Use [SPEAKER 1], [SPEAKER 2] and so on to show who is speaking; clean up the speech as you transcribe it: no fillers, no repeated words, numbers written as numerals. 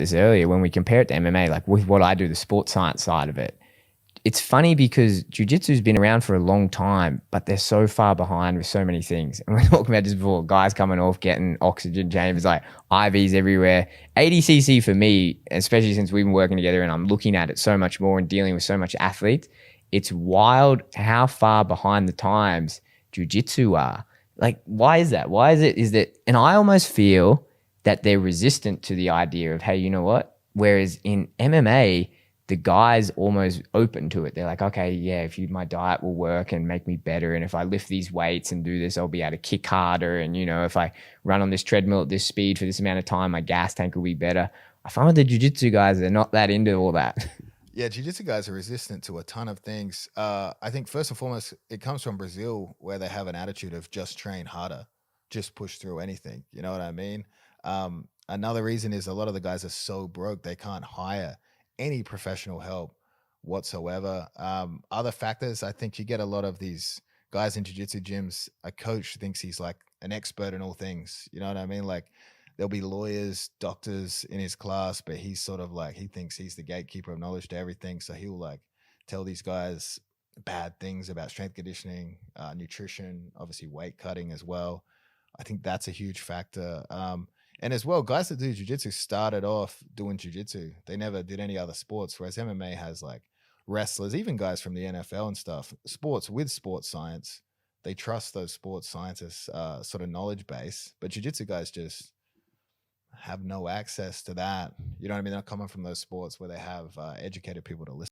[SPEAKER 1] this earlier, when we compare it to MMA, like with what I do, the sports science side of it, it's funny because jiu-jitsu's been around for a long time, but they're so far behind with so many things. And we're talking about this before, guys coming off, getting oxygen chambers, like IVs everywhere. ADCC for me, especially since we've been working together and I'm looking at it so much more and dealing with so much athletes, it's wild how far behind the times jiu-jitsu are. Like, why is that? Why is that? And I almost feel that they're resistant to the idea of, hey, you know what? Whereas in MMA, the guys almost open to it. They're like, okay, yeah, if my diet will work and make me better, and if I lift these weights and do this, I'll be able to kick harder. And, you know, if I run on this treadmill at this speed for this amount of time, my gas tank will be better. I find with the jiu-jitsu guys, they're not that into all that.
[SPEAKER 2] Yeah, jiu-jitsu guys are resistant to a ton of things. I think first and foremost, it comes from Brazil, where they have an attitude of just train harder, just push through anything. You know what I mean? Another reason is a lot of the guys are so broke they can't hire any professional help whatsoever. Other factors, I think you get a lot of these guys in jiu-jitsu gyms. A coach thinks he's like an expert in all things. You know what I mean? Like there'll be lawyers, doctors in his class, but he's sort of like, he thinks he's the gatekeeper of knowledge to everything. So he'll like tell these guys bad things about strength conditioning, nutrition, obviously weight cutting as well. I think that's a huge factor. And as well, guys that do jiu-jitsu started off doing jiu-jitsu. They never did any other sports, whereas MMA has like wrestlers, even guys from the NFL and stuff, sports with sports science. They trust those sports scientists sort of knowledge base, but jiu-jitsu guys just have no access to that. You know what I mean? They're not coming from those sports where they have educated people to listen.